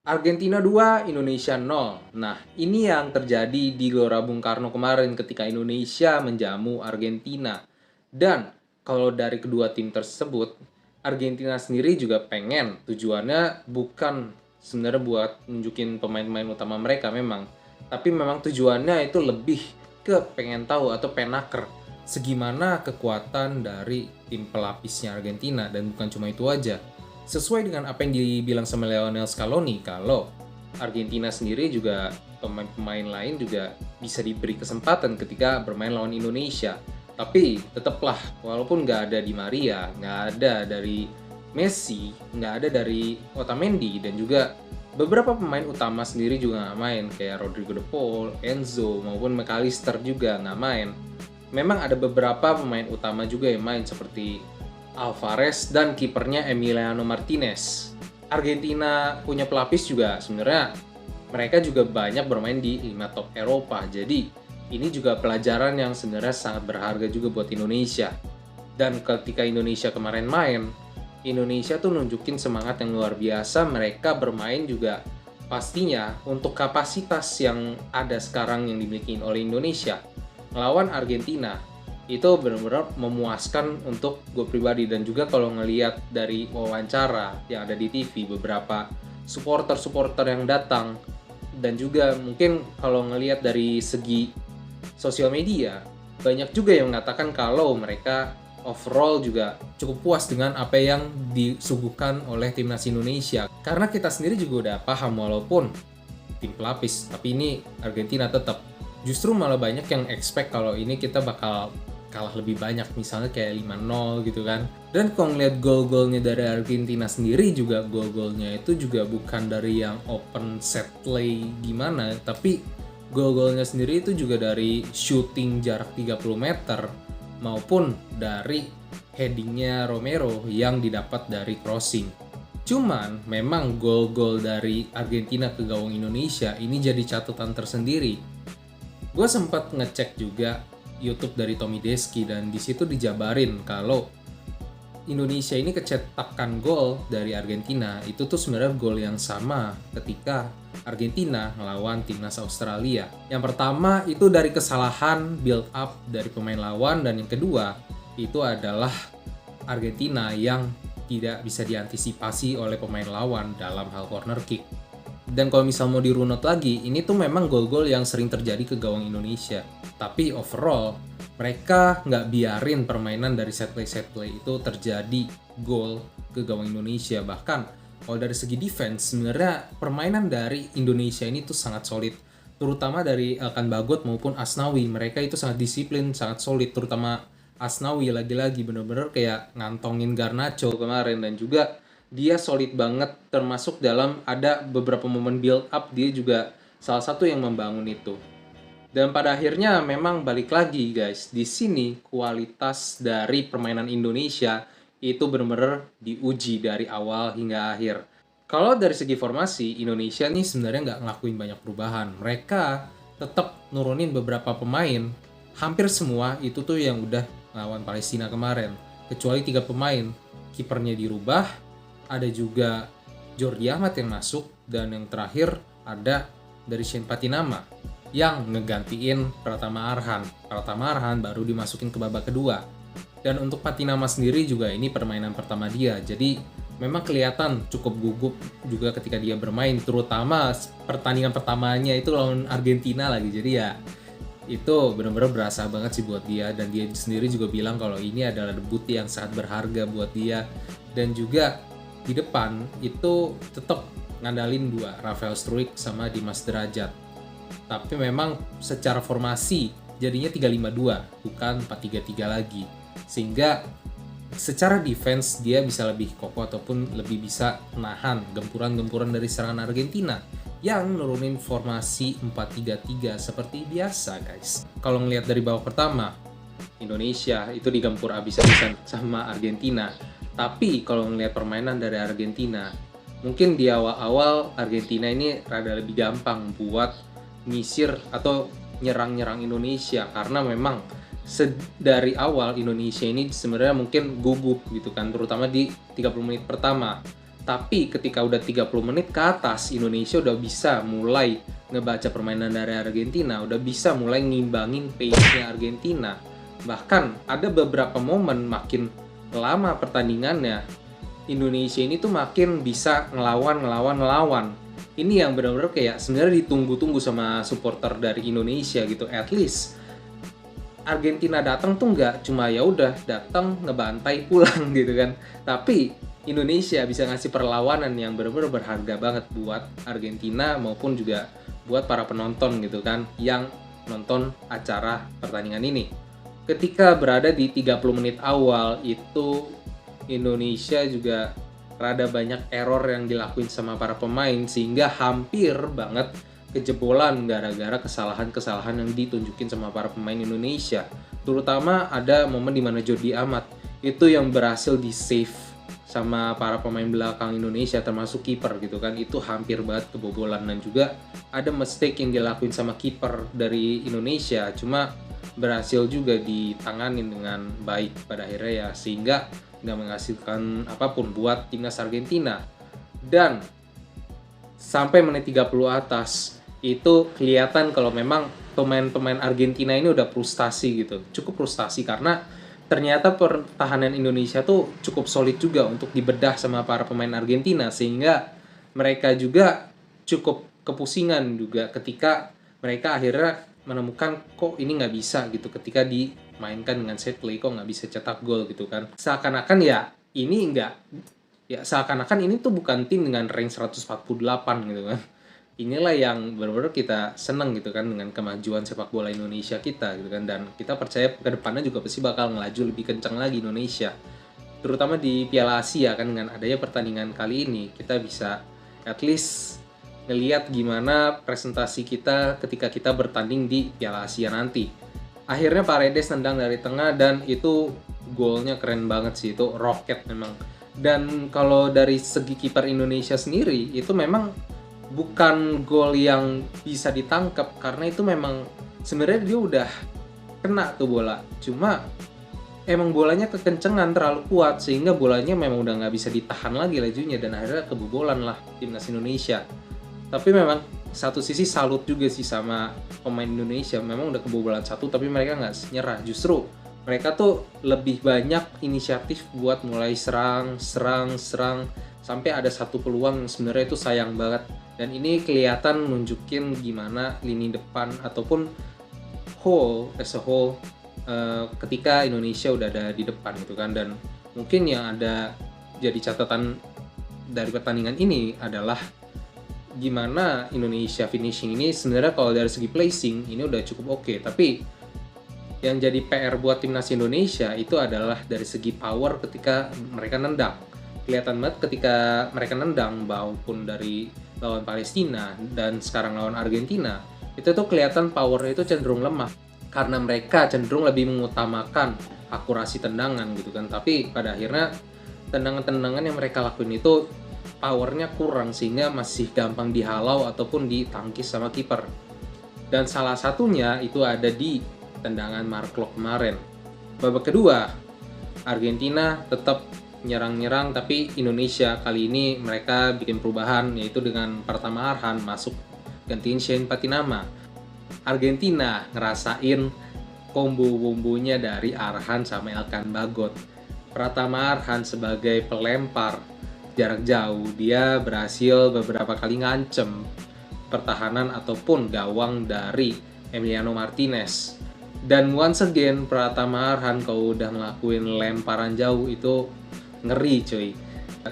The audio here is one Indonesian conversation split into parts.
Argentina 2, Indonesia 0. Nah, ini yang terjadi di Gelora Bung Karno kemarin ketika Indonesia menjamu Argentina. Dan kalau dari kedua tim tersebut, Argentina sendiri juga pengen, tujuannya bukan sebenarnya buat nunjukin pemain-pemain utama mereka memang, tapi memang tujuannya itu lebih ke pengen tahu atau penaker segimana kekuatan dari tim pelapisnya Argentina. Dan bukan cuma itu aja, sesuai dengan apa yang dibilang sama Lionel Scaloni, kalau Argentina sendiri juga pemain-pemain lain juga bisa diberi kesempatan ketika bermain lawan Indonesia. Tapi tetaplah, walaupun nggak ada Di Maria, nggak ada dari Messi, nggak ada dari Otamendi, dan juga beberapa pemain utama sendiri juga nggak main, kayak Rodrigo de Paul, Enzo, maupun McAllister juga nggak main. Memang ada beberapa pemain utama juga yang main, seperti Alvarez dan kipernya Emiliano Martinez. Argentina punya pelapis juga sebenarnya mereka juga banyak bermain di 5 top Eropa. Jadi ini juga pelajaran yang sebenarnya sangat berharga juga buat Indonesia. Dan ketika Indonesia kemarin main, Indonesia tuh nunjukin semangat yang luar biasa. Mereka bermain juga pastinya untuk kapasitas yang ada sekarang yang dimiliki oleh Indonesia. Melawan Argentina, itu benar-benar memuaskan untuk gue pribadi. Dan juga kalau ngelihat dari wawancara yang ada di TV, beberapa supporter-supporter yang datang, dan juga mungkin kalau ngelihat dari segi sosial media, banyak juga yang mengatakan kalau mereka overall juga cukup puas dengan apa yang disuguhkan oleh timnas Indonesia. Karena kita sendiri juga udah paham, walaupun tim pelapis, tapi ini Argentina tetap. Justru malah banyak yang expect kalau ini kita bakal kalah lebih banyak, misalnya kayak 5-0 gitu kan. Dan kalau ngeliat gol-golnya dari Argentina sendiri juga, gol-golnya itu juga bukan dari yang open set play gimana, tapi gol-golnya sendiri itu juga dari shooting jarak 30 meter maupun dari headingnya Romero yang didapat dari crossing. Cuman memang gol-gol dari Argentina ke gawang Indonesia ini jadi catatan tersendiri. Gue sempat ngecek juga YouTube dari Tommy Deski, dan di situ dijabarin kalau Indonesia ini kecetakan gol dari Argentina itu tuh sebenarnya gol yang sama ketika Argentina melawan timnas Australia. Yang pertama itu dari kesalahan build up dari pemain lawan, dan yang kedua itu adalah Argentina yang tidak bisa diantisipasi oleh pemain lawan dalam hal corner kick. Dan kalau misal mau dirunut lagi, ini tuh memang gol-gol yang sering terjadi ke gawang Indonesia. Tapi overall, mereka nggak biarin permainan dari set play itu terjadi gol ke gawang Indonesia. Bahkan kalau dari segi defense, sebenarnya permainan dari Indonesia ini tuh sangat solid. Terutama dari Elkan Bagot maupun Asnawi, mereka itu sangat disiplin, sangat solid. Terutama Asnawi lagi-lagi bener-bener kayak ngantongin Garnacho kemarin, dan juga dia solid banget, termasuk dalam ada beberapa momen build up, dia juga salah satu yang membangun itu. Dan pada akhirnya memang balik lagi guys, di sini kualitas dari permainan Indonesia itu benar-benar diuji dari awal hingga akhir. Kalau dari segi formasi, Indonesia nih sebenarnya nggak ngelakuin banyak perubahan. Mereka tetap nurunin beberapa pemain, hampir semua itu tuh yang udah lawan Palestina kemarin. Kecuali 3 pemain, kipernya dirubah, ada juga Jordi Amat yang masuk, dan yang terakhir ada dari Shane Patinama yang ngegantiin Pratama Arhan. Pratama Arhan baru dimasukin ke babak kedua. Dan untuk Patinama sendiri juga ini permainan pertama dia, jadi memang kelihatan cukup gugup juga ketika dia bermain, terutama pertandingan pertamanya itu lawan Argentina lagi. Jadi ya itu benar-benar berasa banget sih buat dia, dan dia sendiri juga bilang kalau ini adalah debut yang sangat berharga buat dia. Dan juga di depan itu tetap ngandalin 2, Rafael Struijk sama Dimas Derajat. Tapi memang secara formasi jadinya 3-5-2, bukan 4-3-3 lagi. Sehingga secara defense dia bisa lebih kokoh ataupun lebih bisa menahan gempuran-gempuran dari serangan Argentina yang nurunin formasi 4-3-3 seperti biasa guys. Kalau ngelihat dari babak pertama, Indonesia itu digempur abis-abisan sama Argentina. Tapi kalau ngelihat permainan dari Argentina, mungkin di awal-awal Argentina ini rada lebih gampang buat ngisir atau nyerang-nyerang Indonesia, karena memang dari awal Indonesia ini sebenarnya mungkin gugup gitu kan, terutama di 30 menit pertama. Tapi ketika udah 30 menit ke atas, Indonesia udah bisa mulai ngebaca permainan dari Argentina, udah bisa mulai ngimbangin pace-nya Argentina. Bahkan ada beberapa momen makin lama pertandingannya, Indonesia ini tuh makin bisa ngelawan. Ini yang benar-benar kayak sebenarnya ditunggu-tunggu sama supporter dari Indonesia gitu. At least Argentina datang tuh nggak cuma ya udah datang ngebantai pulang gitu kan, tapi Indonesia bisa ngasih perlawanan yang benar-benar berharga banget buat Argentina maupun juga buat para penonton gitu kan yang nonton acara pertandingan ini. Ketika berada di 30 menit awal itu Indonesia juga rada banyak error yang dilakuin sama para pemain sehingga hampir banget kejebolan gara-gara kesalahan-kesalahan yang ditunjukin sama para pemain Indonesia. Terutama ada momen di mana Jordi Amat itu yang berhasil di-save sama para pemain belakang Indonesia termasuk kiper gitu kan. Itu hampir banget kebobolan dan juga ada mistake yang dilakuin sama kiper dari Indonesia cuma berhasil juga ditanganin dengan baik pada akhirnya ya sehingga nggak menghasilkan apapun buat timnas Argentina. Dan sampai menit 30 atas itu kelihatan kalau memang pemain-pemain Argentina ini udah frustasi gitu. Cukup frustasi karena ternyata pertahanan Indonesia tuh cukup solid juga untuk dibedah sama para pemain Argentina sehingga mereka juga cukup kepusingan juga ketika mereka akhirnya menemukan kok ini nggak bisa gitu ketika dimainkan dengan set play kok nggak bisa cetak gol gitu kan. Seakan-akan ya ini nggak ya seakan-akan ini tuh bukan tim dengan rank 148 gitu kan. Inilah yang benar-benar kita seneng gitu kan dengan kemajuan sepak bola Indonesia kita gitu kan dan kita percaya ke depannya juga pasti bakal ngelaju lebih kencang lagi Indonesia. Terutama di Piala Asia kan dengan adanya pertandingan kali ini kita bisa at least ngelihat gimana presentasi kita ketika kita bertanding di Piala Asia nanti. Akhirnya Paredes nendang dari tengah dan itu golnya keren banget sih, itu roket memang. Dan kalau dari segi kiper Indonesia sendiri itu memang bukan gol yang bisa ditangkap karena itu memang sebenarnya dia udah kena tuh bola. Cuma emang bolanya kekencengan terlalu kuat sehingga bolanya memang udah nggak bisa ditahan lagi lajunya dan akhirnya kebobolan lah timnas Indonesia. Tapi memang satu sisi salut juga sih sama pemain Indonesia, memang udah kebobolan satu tapi mereka nggak nyerah, justru mereka tuh lebih banyak inisiatif buat mulai serang sampai ada satu peluang yang sebenarnya itu sayang banget dan ini kelihatan nunjukin gimana lini depan ataupun as a whole ketika Indonesia udah ada di depan gitu kan. Dan mungkin yang ada jadi catatan dari pertandingan ini adalah gimana Indonesia finishing ini sebenarnya kalau dari segi placing ini udah cukup oke, tapi yang jadi PR buat timnas Indonesia itu adalah dari segi power ketika mereka nendang. Kelihatan banget ketika mereka nendang maupun dari lawan Palestina dan sekarang lawan Argentina, itu tuh kelihatan powernya itu cenderung lemah karena mereka cenderung lebih mengutamakan akurasi tendangan gitu kan. Tapi pada akhirnya tendangan-tendangan yang mereka lakuin itu powernya kurang sehingga masih gampang dihalau ataupun ditangkis sama kiper. Dan salah satunya itu ada di tendangan Mark Klok kemarin. Babak kedua, Argentina tetap nyerang-nyerang tapi Indonesia kali ini mereka bikin perubahan yaitu dengan Pratama Arhan masuk gantiin Shane Patinama. Argentina ngerasain kombo-kombonya dari Arhan sama Elkan Bagot. Pratama Arhan sebagai pelempar jarak jauh, dia berhasil beberapa kali ngancem pertahanan ataupun gawang dari Emiliano Martinez. Dan once again Pratama Arhan kalau udah ngelakuin lemparan jauh itu ngeri coy.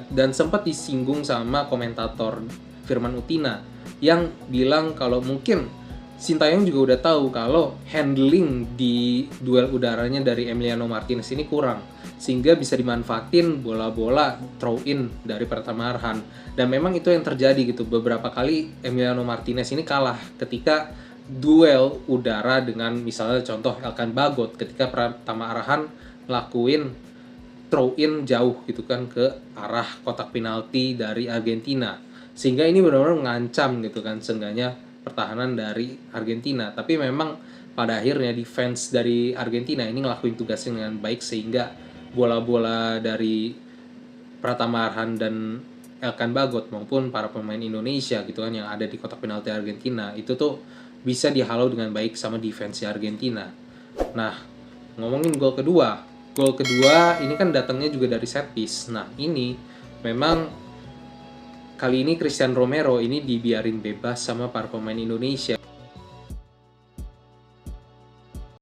Dan sempat disinggung sama komentator Firman Utina yang bilang kalau mungkin Sintayong juga udah tahu kalau handling di duel udaranya dari Emiliano Martinez ini kurang sehingga bisa dimanfaatin bola-bola throw in dari Pratama Arhan. Dan memang itu yang terjadi gitu, beberapa kali Emiliano Martinez ini kalah ketika duel udara dengan misalnya contoh Elkan Bagot ketika Pratama Arhan ngelakuin throw in jauh gitu kan ke arah kotak penalti dari Argentina, sehingga ini benar-benar mengancam gitu kan seenggaknya pertahanan dari Argentina. Tapi memang pada akhirnya defense dari Argentina ini ngelakuin tugasnya dengan baik sehingga bola-bola dari Pratama Arhan dan Elkan Bagot maupun para pemain Indonesia gitu kan yang ada di kotak penalti Argentina itu tuh bisa dihalau dengan baik sama defense Argentina. Nah, ngomongin gol kedua. Gol kedua ini kan datangnya juga dari set piece. Nah, ini memang kali ini Christian Romero ini dibiarin bebas sama para pemain Indonesia.